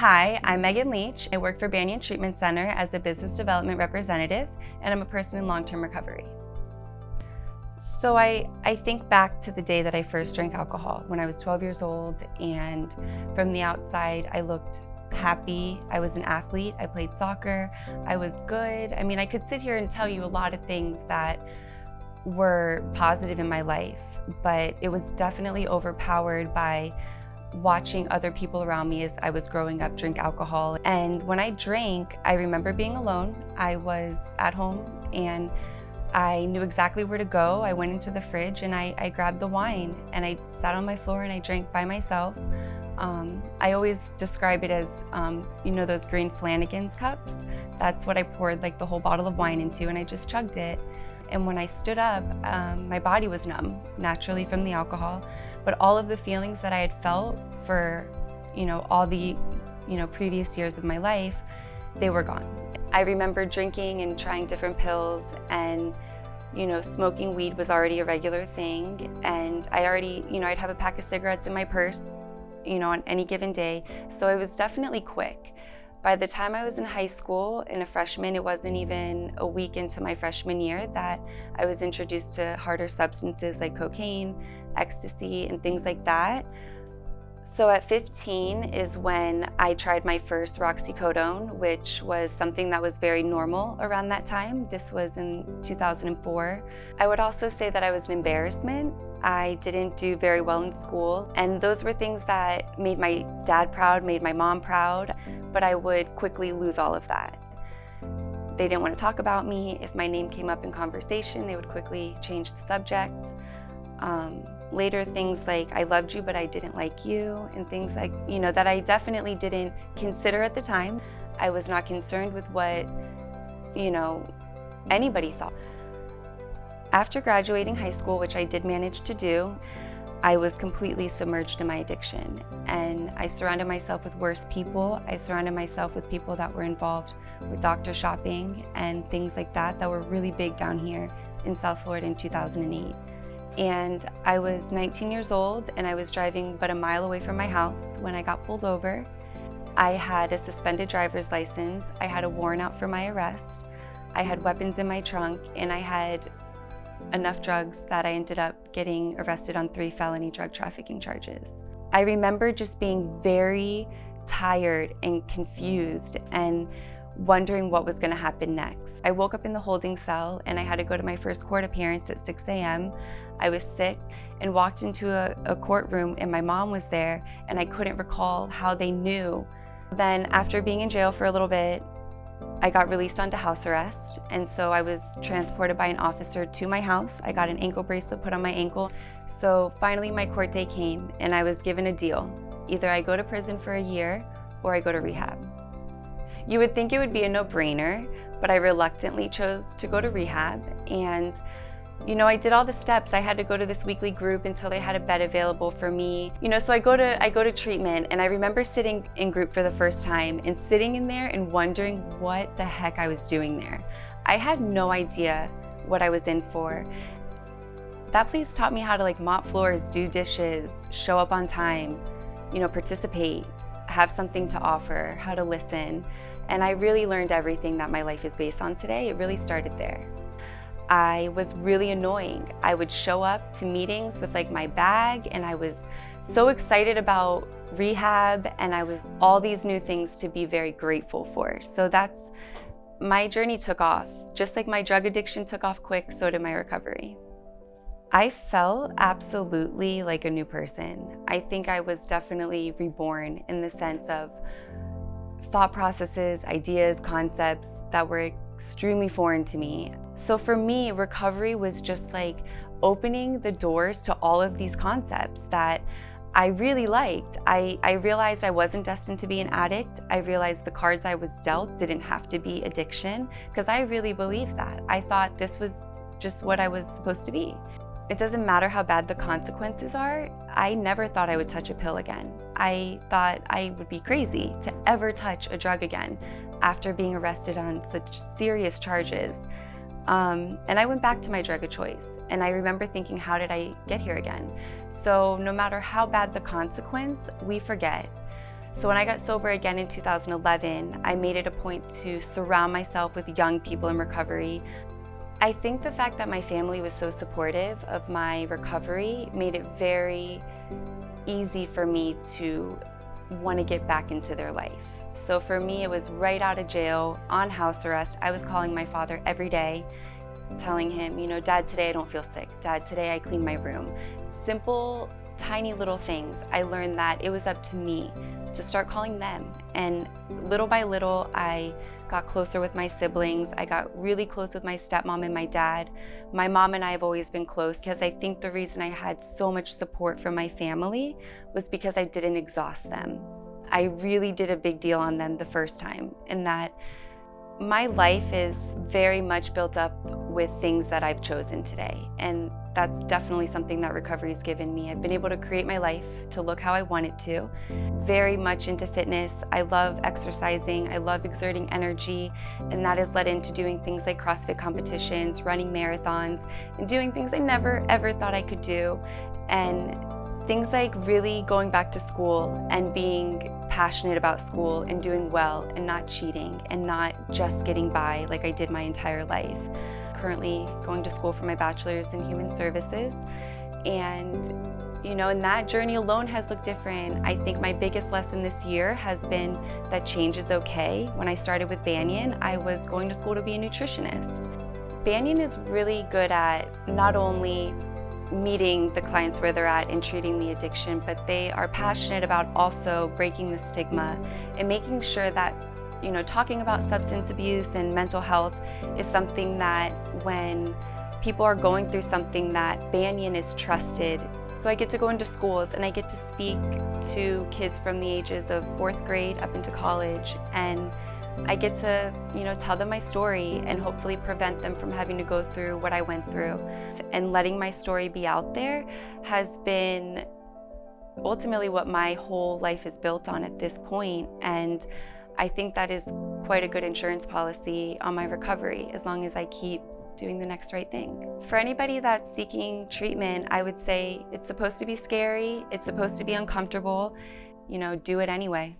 Hi, I'm Megan Leach. I work for Banyan Treatment Center as a business development representative, and I'm a person in long-term recovery. So I think back to the day that I first drank alcohol when I was 12 years old, and from the outside, I looked happy. I was an athlete. I played soccer. I was good. I mean, I could sit here and tell you a lot of things that were positive in my life, but it was definitely overpowered by watching other people around me as I was growing up drink alcohol. And when I drank, I remember being alone. I was at home and I knew exactly where to go. I went into the fridge and I grabbed the wine and I sat on my floor and I drank by myself. I always describe it as, those green Flanagan's cups. That's what I poured like the whole bottle of wine into, and I just chugged it. And when I stood up, my body was numb, naturally from the alcohol, but all of the feelings that I had felt for, all the, previous years of my life, they were gone. I remember drinking and trying different pills, and, smoking weed was already a regular thing. And I already, I'd have a pack of cigarettes in my purse, on any given day. So it was definitely quick. By the time I was in high school and a freshman, it wasn't even a week into my freshman year that I was introduced to harder substances like cocaine, ecstasy, and things like that. So at 15 is when I tried my first roxycodone, which was something that was very normal around that time. This was in 2004. I would also say that I was an embarrassment. I didn't do very well in school, and those were things that made my dad proud, made my mom proud, but I would quickly lose all of that. They didn't want to talk about me. If my name came up in conversation, they would quickly change the subject. Later, things like, I loved you, but I didn't like you, and things like, that I definitely didn't consider at the time. I was not concerned with what, anybody thought. After graduating high school, which I did manage to do, I was completely submerged in my addiction, and I surrounded myself with worse people. I surrounded myself with people that were involved with doctor shopping and things like that were really big down here in South Florida in 2008. And I was 19 years old, and I was driving but a mile away from my house when I got pulled over. I had a suspended driver's license. I had a warrant out for my arrest. I had weapons in my trunk, and I had enough drugs that I ended up getting arrested on 3 felony drug trafficking charges. I remember just being very tired and confused and wondering what was going to happen next. I woke up in the holding cell and I had to go to my first court appearance at 6 a.m. I was sick and walked into a courtroom, and my mom was there, and I couldn't recall how they knew. Then after being in jail for a little bit, I got released onto house arrest, and so I was transported by an officer to my house. I got an ankle bracelet put on my ankle. So finally my court day came, and I was given a deal. Either I go to prison for a year or I go to rehab. You would think it would be a no-brainer, but I reluctantly chose to go to rehab. And I did all the steps. I had to go to this weekly group until they had a bed available for me. So I go to treatment, and I remember sitting in group for the first time and sitting in there and wondering what the heck I was doing there. I had no idea what I was in for. That place taught me how to mop floors, do dishes, show up on time, participate, have something to offer, how to listen. And I really learned everything that my life is based on today. It really started there. I was really annoying. I would show up to meetings with my bag, and I was so excited about rehab, and I was all these new things to be very grateful for. So that's, my journey took off. Just like my drug addiction took off quick, so did my recovery. I felt absolutely like a new person. I think I was definitely reborn in the sense of thought processes, ideas, concepts that were extremely foreign to me. So for me, recovery was just opening the doors to all of these concepts that I really liked. I realized I wasn't destined to be an addict. I realized the cards I was dealt didn't have to be addiction, because I really believed that. I thought this was just what I was supposed to be. It doesn't matter how bad the consequences are. I never thought I would touch a pill again. I thought I would be crazy to ever touch a drug again after being arrested on such serious charges. And I went back to my drug of choice, and I remember thinking, how did I get here again? So no matter how bad the consequence, we forget. So when I got sober again in 2011, I made it a point to surround myself with young people in recovery. I think the fact that my family was so supportive of my recovery made it very easy for me to want to get back into their life. So for me, it was right out of jail, on house arrest. I was calling my father every day, telling him, you know, Dad, today I don't feel sick. Dad, today I cleaned my room. Simple, tiny little things. I learned that it was up to me to start calling them. And little by little, I got closer with my siblings. I got really close with my stepmom and my dad. My mom and I have always been close because I think the reason I had so much support from my family was because I didn't exhaust them. I really did a big deal on them the first time, in that my life is very much built up with things that I've chosen today. And that's definitely something that recovery has given me. I've been able to create my life to look how I want it to. Very much into fitness. I love exercising. I love exerting energy. And that has led into doing things like CrossFit competitions, running marathons, and doing things I never ever thought I could do. And things like really going back to school and being passionate about school and doing well and not cheating and not just getting by like I did my entire life. Currently going to school for my bachelor's in human services, and you know, and that journey alone has looked different. I think my biggest lesson this year has been that change is okay. When I started with Banyan, I was going to school to be a nutritionist. Banyan is really good at not only meeting the clients where they're at and treating the addiction, but they are passionate about also breaking the stigma and making sure that, you know, talking about substance abuse and mental health is something that when people are going through something, that Banyan is trusted. So I get to go into schools and I get to speak to kids from the ages of 4th grade up into college, and I get to, you know, tell them my story and hopefully prevent them from having to go through what I went through. And letting my story be out there has been ultimately what my whole life is built on at this point. And I think that is quite a good insurance policy on my recovery, as long as I keep doing the next right thing. For anybody that's seeking treatment, I would say it's supposed to be scary, it's supposed to be uncomfortable, you know, do it anyway.